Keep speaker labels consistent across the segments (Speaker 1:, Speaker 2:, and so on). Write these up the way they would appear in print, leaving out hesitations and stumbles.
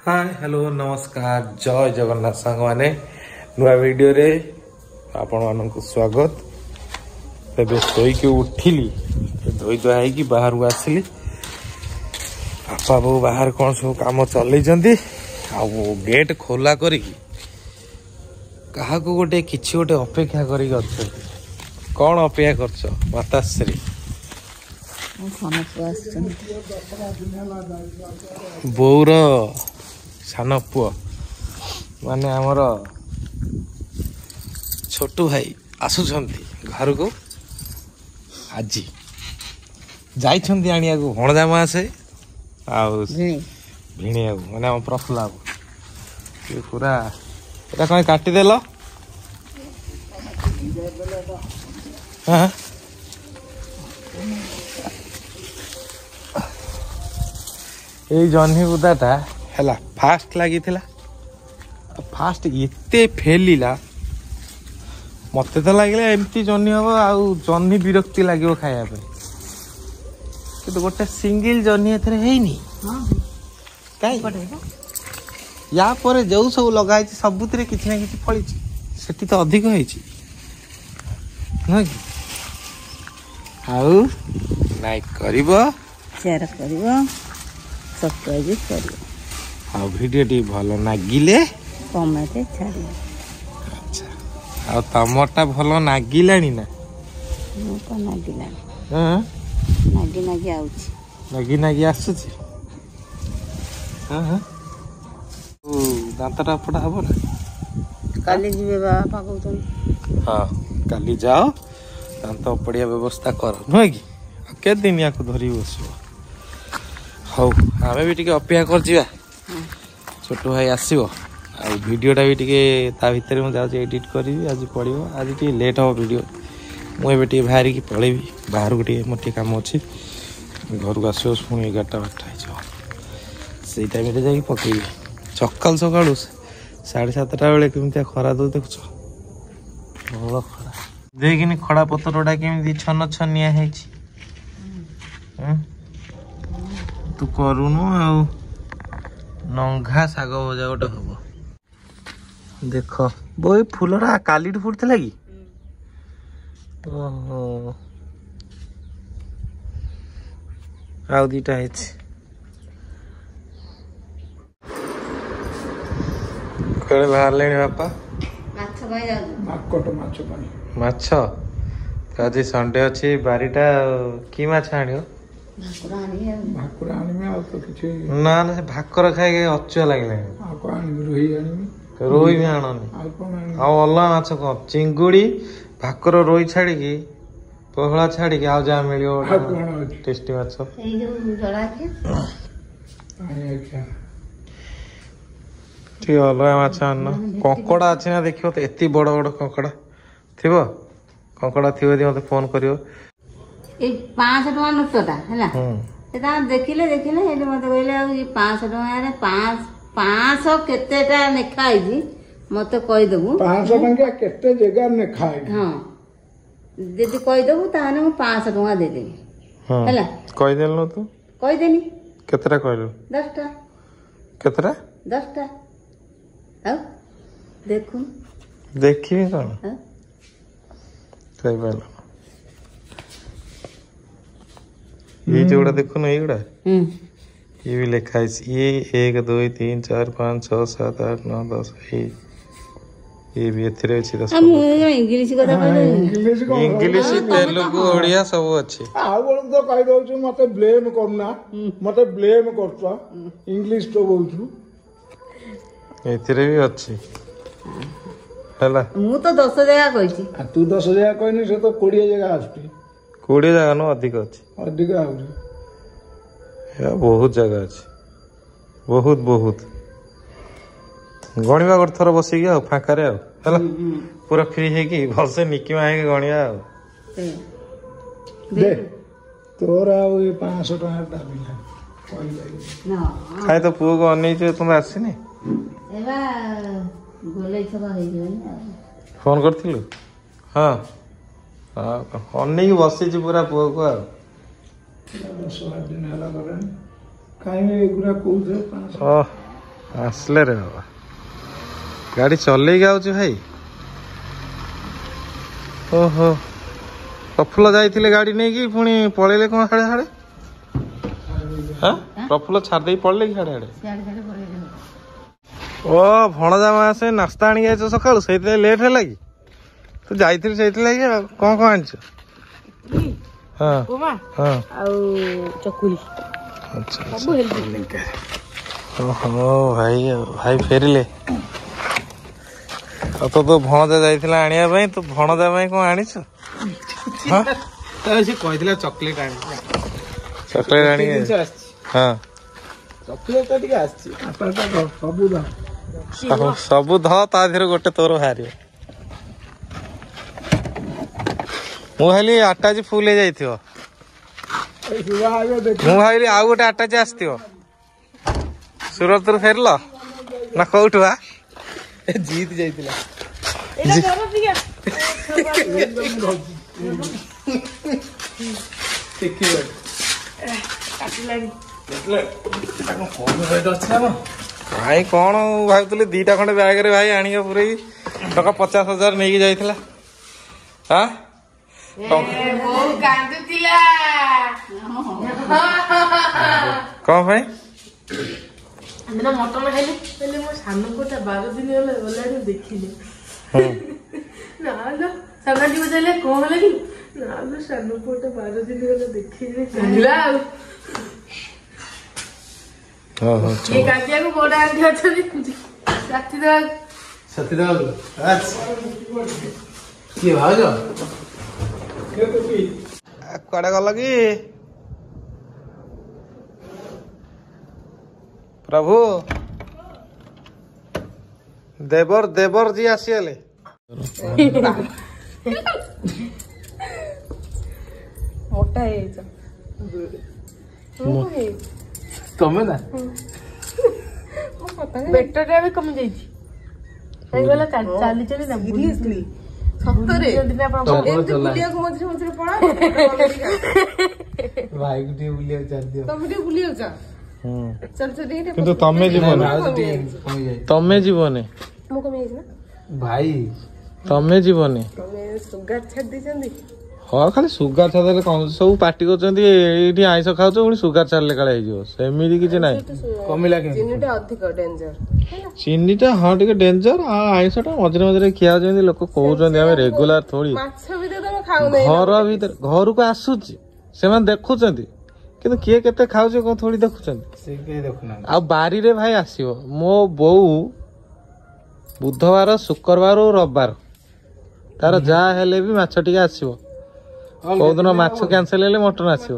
Speaker 1: Hi hello नमस्कार जय जगन्नाथ सांग माने नुआ वीडियो रे आपण मानक स्वागत। तबे सोईकी उठिली धोई धुआ है बाहर को आसिली बापा बो बाहर कौन सब काम चल गेट खोला करी गोटे किछि गोटे अपेक्षा करी कौन अपेक्षा कर माताश्री बोर सान पुआ माने आमर छोटू भाई आसुछंती घर को आज जाइछंती आनिया को भणजा मासे आउ भिणिया को माने हम प्रफुल्ला को ये पूरा एटा कहीं काटी देलो हां ये जह्नी बुदाटा है फास्ट लगी फास्ट एते फेलिला मत तो लगे एमती जह्नी हम आउ जह्नी विरक्ति लगे खायापे कि गोटे सिंगल जह्नी एनी कहीं या पर जो सब लगा सबुत किसी ना कि फली से तो अधिक हो नाइक कर वीडियो टी भल नागिले
Speaker 2: कमेंट छाड़ी
Speaker 1: अच्छा आ तमरटा भल नागिलानी ना
Speaker 2: तो नागिला
Speaker 1: हां
Speaker 2: नागी नागी आउची
Speaker 1: नागी नागी आसुची हां हां ओ दांतटा पड़ा हबो ना
Speaker 2: काली जीवे बापा कहउतन
Speaker 1: हां काली जाओ दांत पड़िया व्यवस्था कर न कि के दिन या को धरी बसबो हौ आमे भी टिके अपेक्षा कर जिवा छोटू भाई आसीबो आ वीडियोटा भी टिके ता भीतर मु जाउ एडिट करबी आज पड़िबो आज टिके लेट हो वीडियो मु एबे टिके बाहरी की पळेबी बाहर को टिके मोटे काम अछि घर को आसो पुणी 11टा 12टा हो से टाइम रे जाई पकेबी सकाल सकाळू 7:30 बेले केमतिया खरा दो देखछो भलो खरा देखिनी खड़ा पत्रोडा केमति छन छनिया हेछि तू करूनु आ नंघा साग भजा गोटे हम देख बो फूलरा काली फुटला कि ओहो आउ दीटा है कड़े बाहर लेनी बापा माछ आज संडे अच्छी बारीटा कि माछ आनियो ना ना से भाकर खाई अचुआ लगे रोही भी आनी अलग माछ कौन चिंगुड़ी भाकर रोही छाड़ी पहला छाड़ी आ जहाँ मिल टेस्टी माछ ठीक अलग माछ आन कंकड़ा अच्छी ना देखियो तो एति बड़ बड़ कंकड़ा थी कंकड़ा थी मत फोन करियो
Speaker 2: 500 टका नोटटा हैला एटा देखिले एटा मते कहले आ 500 टका रे 500 केतेटा नेखाई जी मते कहि देबू
Speaker 3: 500 टका केते जगह नेखाई
Speaker 2: हां जदी कहि देबू ताने मु 500 टका दे देबी हैला
Speaker 1: कहि देलनो तू
Speaker 2: कहि देनी
Speaker 1: केतरा कहलो
Speaker 2: 10टा
Speaker 1: केतरा
Speaker 2: 10टा आ देखू
Speaker 1: देखी कोन कहि बेला ये जोड़ा देखो ना ये भी लिखा है ये 1 2 3 4 5 6 7 8 9 10 ये भी एथरे अछि दस
Speaker 2: हम इंग्लिश कथा कहले
Speaker 1: इंग्लिश तेलुगु ओडिया सब अछि
Speaker 3: आ बोल तो कहि दउ छु मते ब्लेम करना मते ब्लेम करछो इंग्लिश तो बोलछु
Speaker 1: एथरे भी अछि हला
Speaker 2: मु तो 10 जगह कहिछि
Speaker 3: आ तू 10 जगह कहनी से तो 20 जगह आछी
Speaker 1: 20 जगह न अधिक अछि
Speaker 3: अधिक आउरी
Speaker 1: या बहुत जगह अछि बहुत बहुत गणिबा गोट थर बसी गया फाका रे हला पूरा फ्री है कि घर से निकिमा है गणिया
Speaker 3: दे तोरा ओ 500 टका दाबिला कहि जाई
Speaker 2: ना
Speaker 1: खाय तो पुओ को अनै छ तुम आसीनी
Speaker 2: एबा गोलै छबा हे गनी
Speaker 1: फोन करथिलु हां हां अनै बसी छ पूरा पुओ को
Speaker 3: 10 दिन हला करेन काई एगुरा कोउथे 500
Speaker 1: आसले रे बाबा गाड़ी चल भाई ओहो प्रफुल्ल जाइए गाड़ी नहीं कि पुणी पलैले कौन हाड़े हाड़े हाँ प्रफुल्ल छाड़ी पड़े कि हाड़े हाड़े ओ भणजा मासे नास्ता आनी जाइछ सकाळु सेते लेट है कि तू जाइथिल सेते लागि कौन कौन आनिछ हाँ हाँ
Speaker 4: चकुली
Speaker 1: अच्छा सब हेल्दी ओहो भाई भाई फेरिले तो भणजा जाइथिला आनिया भाई तो भणजा भाई कौन आनिछ हाँ
Speaker 5: से कहला चॉकलेट आनी
Speaker 1: चॉकलेट आनी हाँ
Speaker 5: चॉकलेट टिके आछि
Speaker 1: सबु ध ता देहरे गोटे तोर बाहर मु भाई आटाजी फुल हो मु भाई आउ गोटे आटाजी आसो सूरत रू फेरल ना कौटू आ
Speaker 5: जीत जाइतिला
Speaker 1: भाई कौन भाई दीटा खंडे बैग रे भाई आनी पूरे टका 50,000 नहीं जाइथिला हाँ कौन भाई
Speaker 4: मटन खाइली पहले मो सान पुटा 12 दिन गला देखिले ना लो सानाटी बजाइले कौन लगी ना लो सान पुटा 12 दिन गला देखिले कांदिला ये काटिया को बड़ा आंटी अछनी
Speaker 5: सती दाल अच्छा ये भाजो
Speaker 1: कड़े गल कि प्रभु देवर देवर जी आसीगले
Speaker 4: मोटा है
Speaker 5: तमे ना
Speaker 4: बेटर भी कमी जाइए चली चली ना सीरियसली सतरे बुलिया को मझे मझे पड़ा
Speaker 5: भाई को टी बुलिया चल दियो
Speaker 4: तमे टी बुलिया जा चल चल टी
Speaker 1: किंतु तमे जीवने
Speaker 4: मु कमी जाइए ना
Speaker 5: भाई
Speaker 1: तमे जीवने
Speaker 4: तमे सुगार छाड़ दी चंदी
Speaker 1: हाँ खाली सुगार छाड़े कौन सब पार्टी कर आईस खाऊ पुणी सुगार छाड़े काले सेमती किसी ना
Speaker 5: कमिला
Speaker 4: चीनीटा अधिक डेंजर
Speaker 1: चीनीटा हाँ टे डेंजर आईसटा मझे मझे खिया लोक कहते आम रेगुलार थोड़ी घर भर घर को आसूची से देखुं कि किए के खाऊ कौन थोड़ी देखुं आ बारी रे भाई आसो मो बो बुधवार शुक्रवार और रविवार तार जहाँ हेले भी माछ टिके आसो कौदिन माछ कैंसल हेले मटन आसो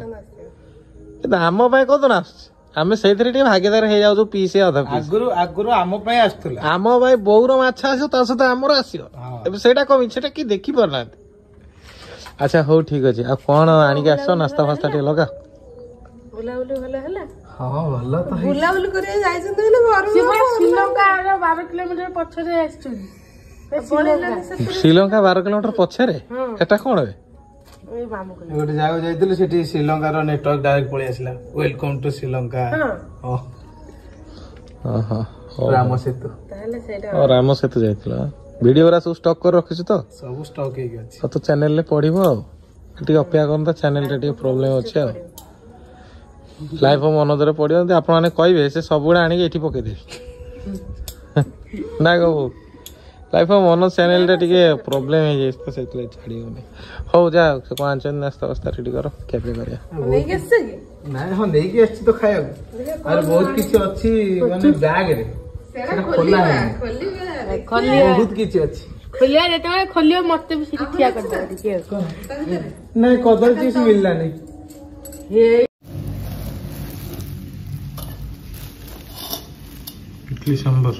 Speaker 1: आम कौदिन आम से भागीदार हो जाऊ पीसे अधा
Speaker 5: आगुरु आम आसुला
Speaker 1: आम भाई बोर माछ आस सहित आमर आसो कमी से कि देखी पारना अच्छा हौ ठीक अच्छे आ कौन आणिक आस नास्ता फास्ता टे लगा
Speaker 4: बुलाबुली भले ହେଲା
Speaker 5: हां भलो तो
Speaker 4: बुलाबुली करे जाइछन हेले घर श्रीलंका 12 किलोमीटर पछरे आछन
Speaker 1: श्रीलंका 12 किलोमीटर पछरे एटा कोन बे
Speaker 4: ए मामू कहि
Speaker 5: गोटे जाग जाइतिलु सेठी श्रीलंका रो नेटवर्क डायरेक्ट पळि आसला वेलकम टू श्रीलंका हां
Speaker 1: हां
Speaker 5: राम सेतु
Speaker 4: ताले सेटा
Speaker 1: राम सेतु जाइतिला वीडियो रा सब स्टॉक कर रखिस तो
Speaker 5: सब स्टॉक हे अछि
Speaker 1: तो चैनल ले पढिबो टी अपेक्षा करन चैनल रे टी प्रॉब्लम अछि लाइफ मनोदर पड़ो आप कहे से सब गुड़ा आनिक ये पकईदे ना कहू लाइफ मन चैनल प्रोब्लेम हो तो छाड़ी हौ जा कौन नास्ता वास्ता रेडी कर क्या
Speaker 5: तो खाया बहुत किसी अच्छी माने बैग रे खोला है बहुत किसी अच्छी
Speaker 4: खोलिया जेते खोलियो मते भी सिटी ठिया कर दे
Speaker 5: नहीं कदर चीज मिलला नहीं
Speaker 4: हे
Speaker 1: इडली सांबर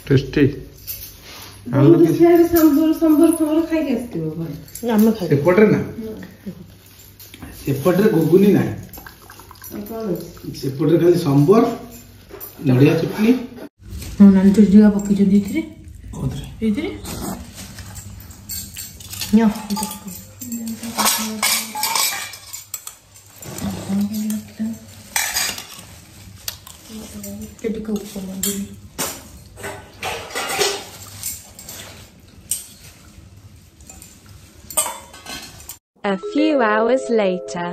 Speaker 1: टेस्टी
Speaker 5: सेपटे ना सेपटे गुगुनी ना सेपटे खाली सांबर नड़िया चटनी
Speaker 4: ନାନୀ ଚୁଡ଼ିକା ପକେଇଛନ୍ତି ଏଥିରେ ଏଇଥିରେ ଟିକେ ଉପର
Speaker 6: A few hours later.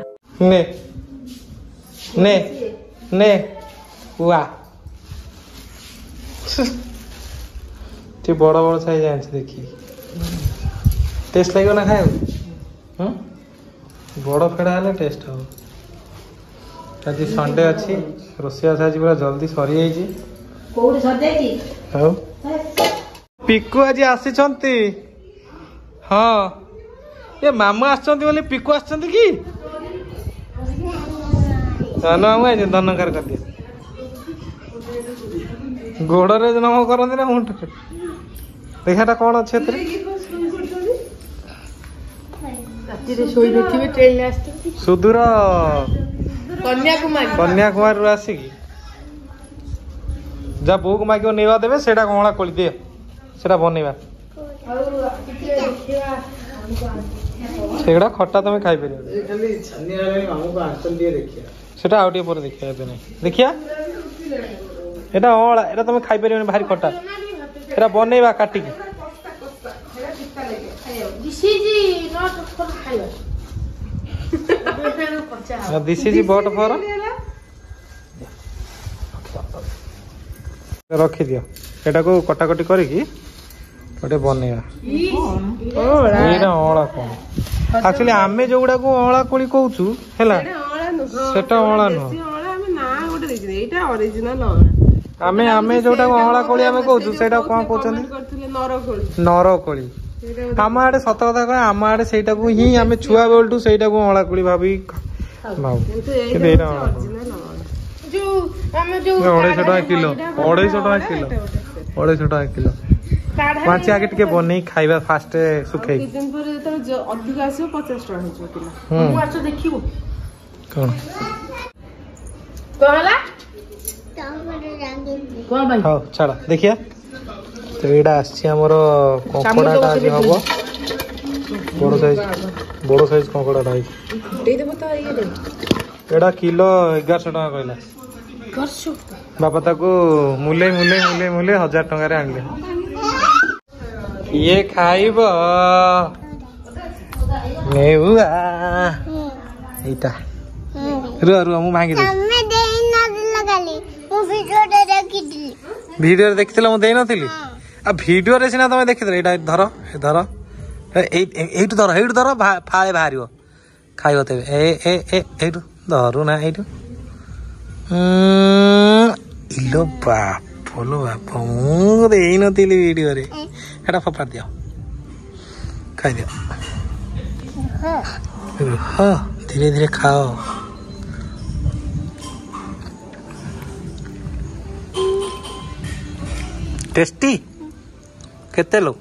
Speaker 1: নে নে নে ওয়া তুই বড় বড় সাইজ আনছি দেখি টেস্ট লাগবে না খাইব বড় ফেড়া হলে টেস্ট হব আজ সন্ডে ଅଛି ରୋଷେଇବାସ ଆଜି ପୁରା ଜଲ୍ଦି ସରିଯାଇଛି
Speaker 2: କୋଉଠି ସଜାଇଛି
Speaker 1: ହଉ ପିକୁ ଆଜି ଆସିଛନ୍ତି ହଁ ଏ ମାମୁଁ ଆସିଛନ୍ତି ବୋଲି ପିକୁ ଆସିଛନ୍ତି କି ଧନ ମାମୁଁ ଆଇଛନ୍ତି ଧନକାର କରିଦିଅ ଗୋଡରେ ନମ କରନ୍ତି ନା ମୁଣ୍ଡରେ ଦେଖିଆଟା କଣ ଅଛି ଏଥିରେ
Speaker 4: ରାତିରେ ଶୋଇ ନଥିବେ ଟ୍ରେନରେ ଆସିଛନ୍ତି
Speaker 1: ସୁଦୂର
Speaker 4: କନ୍ୟାକୁମାରୀରୁ
Speaker 1: ଆସିକି ଯା ବୋଉକୁ ମାଗିବ ନେଇବା ଦେବେ ସେଇଟା କମଳା କୋଳି ଦିଅ ସେଇଟା ବନେଇବା ସେଗୁଡା ଖଟା ତମେ ଖାଇପାରିବ ସେଟା ଆଉ ଟିକେ ପରେ ଦେଖିବା ଏବେ ନାହିଁ ଦେଖିଆ ଏଟା ଅଁଳା ଏଟା ତମେ ଖାଇପାରିବନି ଭାରି ଖଟା ଏଟା ବନେଇବା କାଟିକି ଦିସ୍ ଇଜ ବଟ୍ ଫର ରଖିଦିଅ ଏଟାକୁ କଟାକଟି କରିକି ଗୋଟେ ବନେଇବା ଏଇଟା ଅଁଳା କଣ ଆକ୍ଚୁଆଲି ଆମେ ଯୋଉଗୁଡାକୁ ଅଁଳା କୋଳି କହୁଛୁ ହେଲା ସେଟା ଅଁଳା ନୁହଁ ଆମେ ଆମେ ଯୋଉଟାକୁ ଅଁଳା କୋଳି ଆମେ କହୁଛୁ ସେଇଟା କଣ କହୁଛନ୍ତି ନରକୋଳି ଆମ ଆଡେ ସତ କଥା କହ ଆମ ଆଡେ ସେଇଟାକୁ ହିଁ ଆମେ ଛୁଆ ବେଳଠୁ ସେଇଟାକୁ ଅଁଳା କୋଳି ଭାବି ଭାବୁ କିନ୍ତୁ ଏଇଟା ଅଢେଇଶହ ଟଙ୍କା କିଲୋ 250 କିଲୋ ପାଞ୍ଚ ଆଗେ ଟିକେ ବନେଇ ଖାଇବା ଫାଷ୍ଟ ଶୁଖେଇ
Speaker 4: ଅଧିକ ଆସିବ 50 ଟଙ୍କା ହେଇଯିବ କିଲୋ ଦେଖିବୁ
Speaker 1: କଣ ହଉ ଛାଡ ଦେଖିଆ ତ ଏଇଟା ଆସିଛି ଆମର କଙ୍କଡାଟା ଆଜି ହବ ବଡ ସାଇଜ କଙ୍କଡାଟା ହେଇଛି ଏଇଟା କିଲୋ 1100 ଟଙ୍କା କହିଲା ବାପା ତାକୁ ମୁଲେଇ 1000 ଟଙ୍କାରେ ଆଣିଲେ କିଏ ଖାଇବ ନେଉଆ ଏଇଟା ରୁହ ମୁଁ ଭାଙ୍ଗି ଭିଡିଓରେ ଦେଖିଥିଲ ମୁଁ ଦେଇନଥିଲି ଆଉ ଭିଡିଓରେ ସିନା ତମେ ଦେଖିଥିଲ ଏଇଟା ଧର ଏଇଠୁ ଧର ଫାଳେ ବାହାରିବ ଖାଇବ ତେବେ ଏଇଠୁ ଧରୁ ନା ଏଇଠୁ ଇଲୋ ବାପଲୋ ବାପ ମୁଁ ଦେଇନଥିଲି ଭିଡିଓରେ ଏଟା ଫୋପାଡ଼ି ଦିଅ ଖାଇଦିଅ ରୁହ ଧୀରେ ଧୀରେ ଖାଅ टेस्टी केते लो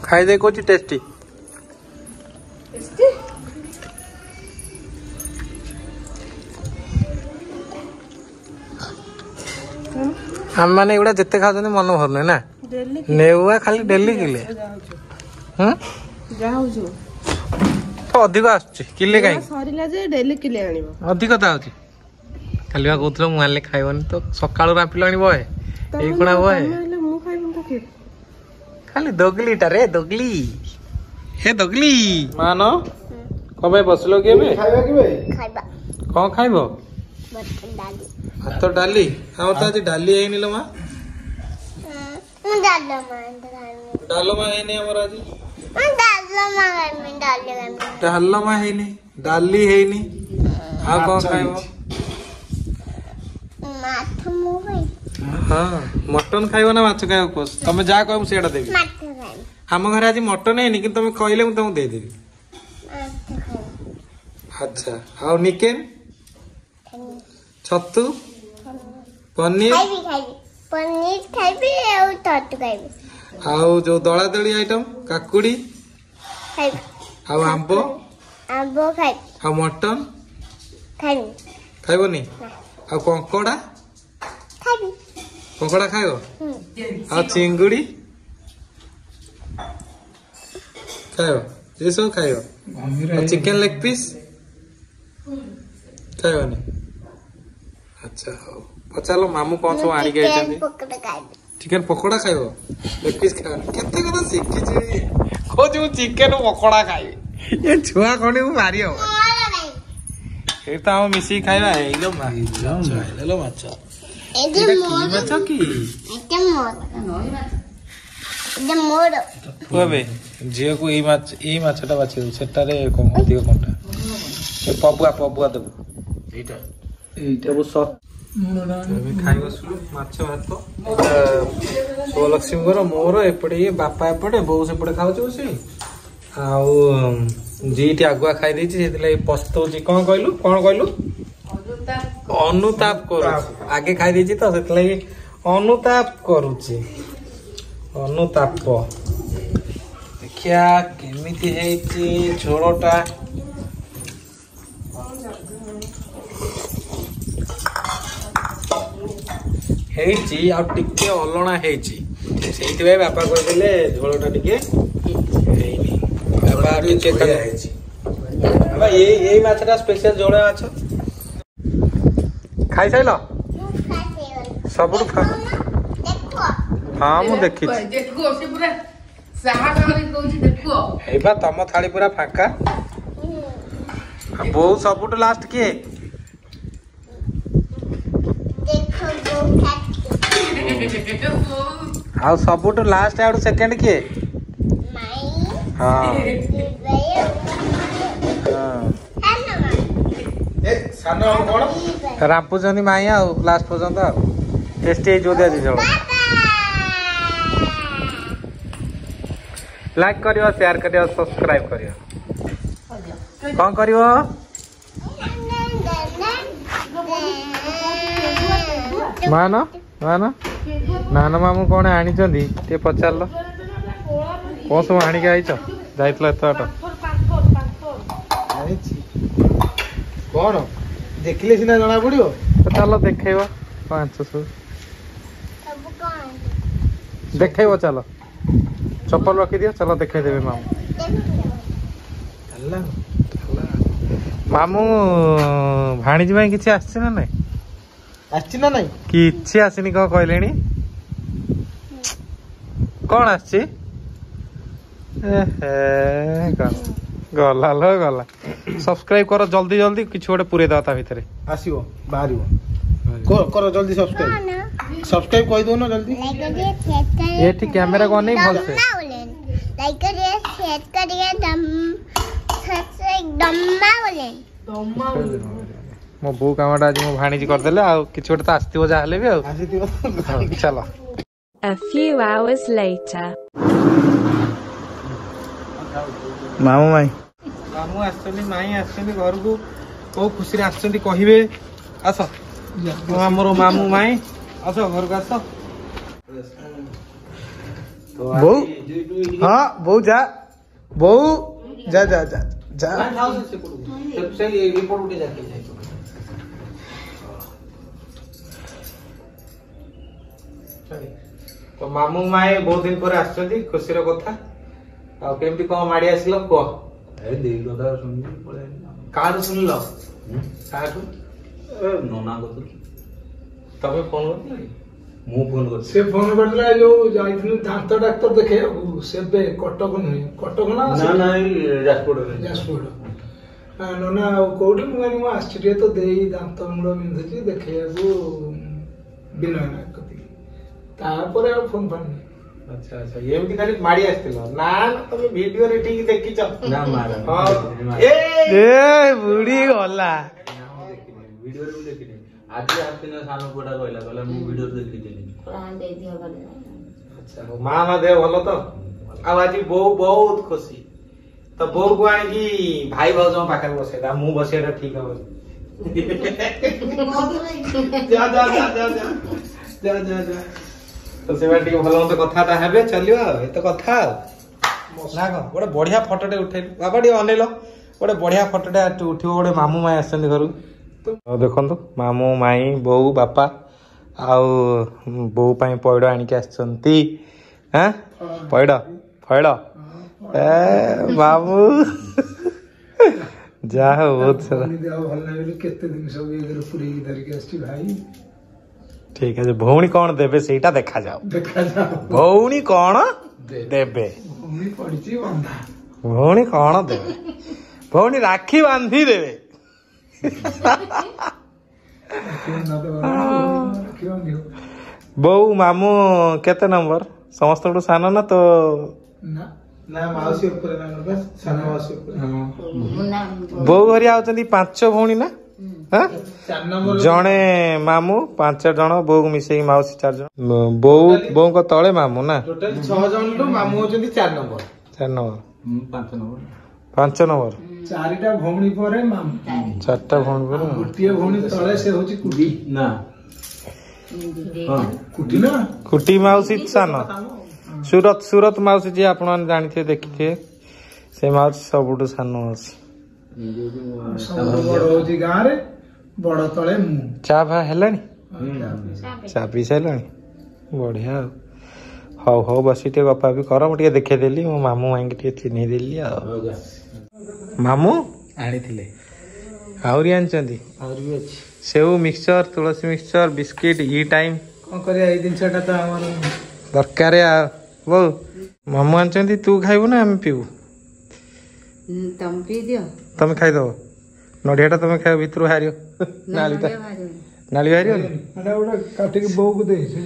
Speaker 1: खाई दे कोची टेस्टी हम माने एगुड़ा जिते खाते मन भर ना नेउआ खाली डेली किले अधिक आसले कहीं अधिक तो आउची खाली कहूल मुझे खाइबनी तो सका रांपिलानी बहे ये बहे खाली दोगलीटा रे दोगली हे दोगली मान कम बसलो कि कौन खाइब भात डाली आम तो आज डाली है लो माँ डालमा है आज डालमा है डाली है कौन खाइब हाँ मटन खाइब ना माछ खाइब कह तुम जहाँ कह से देवी आम घर आज मटन है कि तुम कहले मुझे तुमको देदेवी अच्छा आउ निकेन छतु पनीर आउ जो दला दली आइटम काकुड़ी आउ आंब
Speaker 7: ଆମ୍ବ ଖାଇ
Speaker 1: ଆଉ ମଟନ
Speaker 7: ଖାଇବି
Speaker 1: ଖାଇବନି ଆଉ କଙ୍କଡା
Speaker 7: ଖାଇବି
Speaker 1: କଙ୍କଡା ଖାଇବ ଆଉ ଚିଙ୍ଗୁଡି ଖାଇବ ଏସବୁ ଖାଇବ ଆଉ ଚିକେନ ଲେଗ ପିସ୍ ଖାଇବନି ଆଚ୍ଛା ହଉ ପଚାରିଲ ମାମୁ କଣ ସବୁ ଆଣିକି ଆଇଛନ୍ତି
Speaker 7: ପକୋଡା ଖାଇବି
Speaker 1: ଚିକେନ ପକୋଡା ଖାଇବ ଲେଗ ପିସ୍ ଖାଇବନି କେତେ କଥା ଶିଖିଛି କହୁଛି ମୁଁ ଚିକେନ ପକୋଡା ଖାଇବି ଏ ଛୁଆ ଖଣ୍ଡେ ମୁଁ ମାରି ହବ ଏଇ ତ ଆମ ମିଶିକି ଖାଇବା ହେଇଲୋ ମାଛ
Speaker 7: ଏଇଟା
Speaker 1: କି ମାଛ କି
Speaker 7: ମୋର
Speaker 1: ତୁ ଏବେ ଝିଅକୁ ଏଇ ମାଛଟା ବାଛି ଦେବୁ ସେଟାରେ ଅଧିକ କଣ୍ଟା ପବୁଆ ଦେବୁ ଏଇଟା ଦେବୁ ଖାଇବା ମାଛ ଭାତ ଶିବଲକ୍ଷ୍ମୀଙ୍କର ମୋର ଏପଟେ ଇଏ ବାପା ଏପଟେ ବୋଉ ସେପଟେ ଖାଉଛି ବସି ଆଉ ଜିଟି ଆଗୁଆ ଖାଇ ଦେଇଛି ସେଥିଲାଗି ପସ୍ତଉଛି କଣ କହିଲୁ ଅନୁତାପ କରୁଛି ଆଗେ ଖାଇ ଦେଇଛି ତ ସେଥିଲାଗି ଅନୁତାପ କରୁଛି ଅନୁତାପ ଦେଖିଆ କେମିତି ହେଇଛି ଝୋଳଟା ହେଇଛି ଆଉ ଟିକେ ଅଲଣା ହେଇଛି ସେଇଥିପାଇଁ ବାପା କହିଥିଲେ ଝୋଳଟା ଟିକେ ହେଇନି ବାପା ଟିକେ ହେଇଛି ଏଇ ମାଛଟା ସ୍ପେଶାଲ ଝୋଳ ମାଛ ଖାଇସାଇଲ ସବୁଠୁ ହଁ ମୁଁ ଦେଖିଛି ଏଇବା ତମ ଥାଳି ପୁରା ଫାଙ୍କା ବୋଉ ସବୁଠୁ ଲାଷ୍ଟ କିଏ ଆଉ ସବୁଠୁ ଲାଷ୍ଟ ଆଡୁ ସେକେଣ୍ଡ କିଏ ହଁ ରାମ୍ପୁଛନ୍ତି ମାଇଁ ଆଉ ଲାଷ୍ଟ ପର୍ଯ୍ୟନ୍ତ ଆଉ ଟେଷ୍ଟି ହେଇଯିବ ଦିଆ ଝୋଳ ଲାଇକ୍ କରିବ ସେୟାର କରିବ ସବସ୍କ୍ରାଇବ କରିବ କଣ କରିବ ମାନ ମାମୁଁ କଣ ଆଣିଛନ୍ତି ଟିକେ ପଚାରିଲ କଣ ସବୁ ଆଣିକି ଆଇଛ ଯାଇଥିଲ ଏତେ ବାଟ କଣ ଦେଖିଲେ ସିନା ଜଣା ପଡିବ ଚାଲ ଦେଖେଇବ ପାଞ୍ଚ ସବୁ ଦେଖେଇବ ଚାଲ ଚପଲ ରଖିଦିଅ ଚାଲ ଦେଖେଇଦେବେ ମାମୁଁ ମାମୁଁ ଭାଣିଜୀ ପାଇଁ କିଛି ଆସିଛି ନା ନାଇଁ ଆସିଛି ନା ନାଇଁ କିଛି ଆସିନି କଣ କହିଲେଣି କଣ ଆସିଛି ଗଲା ସବସ୍କ୍ରାଇବ କର ଜଲ୍ଦି କିଛି ଗୋଟେ ପୁରେଇ ଦବା ତା ଭିତରେ ଆସିବ ବାହାରିବ କର ଜଲ୍ଦି ସବସ୍କ୍ରାଇବ କହିଦଉନ ଜଲ୍ଦି ଏଠି କ୍ୟାମେରା କୁ ଅନେଇ ଭଲସେ ମୋ ବୋଉ କାମଟା ଆଜି ମୋ ଭାଣିଜୀ କରିଦେଲେ ଆଉ କିଛି ଗୋଟେ ତ ଆସିଥିବ ଯାହା ହେଲେ ବି ଆଉ ଚାଲ
Speaker 6: A few hours later.
Speaker 1: ମାମୁଁ ଆସିଛନ୍ତି ମାଇଁ ଆସିଛନ୍ତି ଘରକୁ କୋଉ ଖୁସିରେ ଆସିଛନ୍ତି କହିବେ ଆସ ଆମର ମାମୁଁ ମାଇଁ ଆସ ଘରକୁ ଆସ ବୋଉ ହଁ ବୋଉ ଯା ତ ମାମୁଁ ମାଇଁ ବହୁତ ଦିନ ପରେ ଆସିଛନ୍ତି ଖୁସିର କଥା ଆଉ କେମିତି କଣ ମାଡି ଆସିଲ କୁହ କାହାଠୁ ଶୁଣିଲ କାହାଠୁ
Speaker 5: ନନା କଥା
Speaker 1: ତମେ ଫୋନ କରିଥିଲ
Speaker 5: ମୁଁ ଫୋନ କରିଥିଲି
Speaker 3: ସେ ଫୋନ କରିଥିଲା ଯୋଉ ଯାଇଥିଲୁ ଦାନ୍ତ ଡାକ୍ତର ଦେଖେଇବାକୁ ସେବେ କଟକ ନୁହେଁ କଟକ ନା ଯାଜପୁର ନନା ଆଉ କୋଉଠି ମୁଁ କହିଲି ମୁଁ ଆସିଛି ଟିକେ ତ ଦେଇ ଦାନ୍ତ ମୁଣ୍ଡ ବିନ୍ଧୁଛି ଦେଖେଇବାକୁ ବିନୟ ନାୟକ କତିକି ତାପରେ ଆଉ ଫୋନ ଫାନ
Speaker 1: ଆଚ୍ଛା ଏମିତି ଖାଲି ମାଡି ଆସିଥିଲ ନା ତମେ ଭିଡିଓରେ ଠିକ ଦେଖିଛ ବୁଢୀ ଗଲା
Speaker 5: ଭିଡିଓରେ ମୁଁ ଦେଖିନି ଆଜି ଆସିଥିଲା ସାନ ପୁଅଟା କହିଲା ମୁଁ ଭିଡିଓରେ ଦେଖିଥିଲି
Speaker 1: ଆଚ୍ଛା ମା ଦେହ ଭଲ ତ ଆଉ ଆଜି ବୋଉ ବହୁତ ଖୁସି ତ ବୋଉକୁ ଆଣିକି ଭାଇ ଭାଉଜଙ୍କ ପାଖରେ ବସେଇଲା ମୁଁ ବସେଇଟା ଠିକ ହବ ତ ସେମାନେ ଟିକେ ଭଲ ମତେ କଥାଟା ହେବେ ଚାଲିବ ଆଉ ଏତେ କଥା ଆଉ ନା କଣ ଗୋଟେ ବଢିଆ ଫଟୋଟେ ଉଠେଇଲୁ ବାପା ଟିକେ ଅନେଇଲ गोटे बढ़िया फोटोटे उठिब गोटे मामू माई आसछन्ती घर देखंतु मामू माई बोऊ बापा आउ बोऊ पाई पइड आनिक आसछन्ती हां पइड फइड ए बाबू जा बहुत सारा ठीक है भौणी कौन देबे सेटा देखा जाओ भौणी कौन देबे भौणी कौन देबे भौणी राखी बांधी देबे बोऊ मामू केते नंबर समस्त सान ना तो बोऊ घरी आउचंदी 5 भौणी ना जणे मामू 5 जण बोऊ मिसेई माउसी 4 जण बोऊ बोऊ को तळे मामू ना
Speaker 5: टोटल 6 जण लो मामू होचंदी 4 नंबर 5 नंबर 4टा भौणी परे मामू
Speaker 1: 4टा भौणी परे
Speaker 5: गोटिए भौणी तळे से होची कुटी ना कुटी ना
Speaker 1: कुटी माउसी सान सूरत माउसी जी आपण जानते देखिथे से माउसी सबुटु सान माउसी
Speaker 3: बड़ होची गां रे बड़ तळे मु
Speaker 1: चा भा हेलानी चा पी साइलानी बढ़िया हौ हौ बसी टे गपा भी कर मु टे देखे देली मो मामू माई के टे चिन्ही देली आ मामू
Speaker 5: आनी थिले
Speaker 1: आउरी आनचंदी
Speaker 5: आउरी भी अछि
Speaker 1: सेव मिक्सचर तुलसी मिक्सचर बिस्किट ई टाइम
Speaker 5: कोन करिया ए दिन छटा त हमर
Speaker 1: दरकार वो मामू आनचंदी तू खाइबू ना हम पीबू
Speaker 2: तुम पी दियो
Speaker 1: तमे खाइ दो नडियाटा तमे खाइ भितरु हारियो नालीटा नाली हारियो
Speaker 3: एटा ओडा काटी के बोऊ को दे से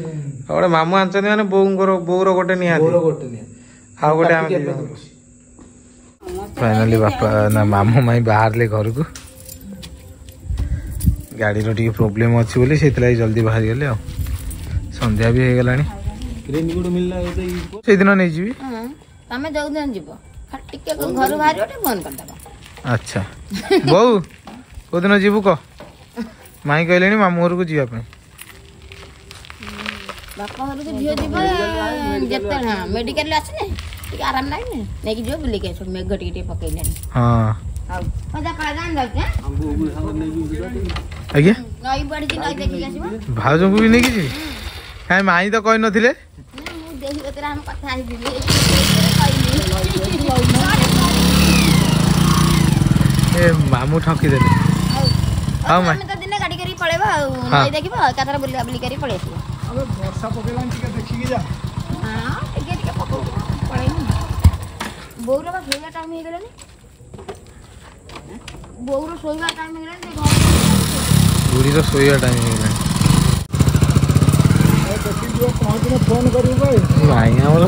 Speaker 1: ओडे मामू आनचंदी माने बोउरो गोटे निया आ गोटे हम फाइनली बापा ना मामू माई बाहर ले घर को गाड़ी रो टी प्रॉब्लम अछि बोली सेतलाई जल्दी बाहर गेले आ संध्या भी हे गलानी रेनी गुड मिलला से दिन नै जीबी
Speaker 2: तमे जौ दिन जीवो टिके घर बाहर ओटे फोन कर दबा
Speaker 1: अच्छा बहु को दिन जीबू को माई कहलेनी मामू घर को जीवा पे
Speaker 2: बापा घर को झियो जीवो जत्ते हां मेडिकल ले आछने टिके आराम नै नै कि जो बुली के मेघ टिके पकैलेनी
Speaker 1: हां
Speaker 2: आउ मजा काजान जाके
Speaker 1: आज्ञा
Speaker 2: नई बड़ी दिन नई देखि आसीबो
Speaker 1: भाजो को भी नै कि जी काई माई तो कहि नथिले
Speaker 2: मु देखि तोरा हम कथा आइ दिली
Speaker 1: ए मामू ठकी देले हां माई
Speaker 2: तो दिन गाड़ी करी पळेबा नई देखिबो कातरा बुली बुली करी पळे आसीबो
Speaker 3: अबे वर्षा पकेलान टिके देखि के जा
Speaker 2: हां टिके पको पळे बोउरा बा सोइबा टाइम हे गेलनी बोउरा सोइबा टाइम हे गेलनी
Speaker 1: बुढ़ी तो सोइया टाइम हे गेलनी
Speaker 3: देखि जो पहुंच ने फोन करू भाई
Speaker 1: माई हमर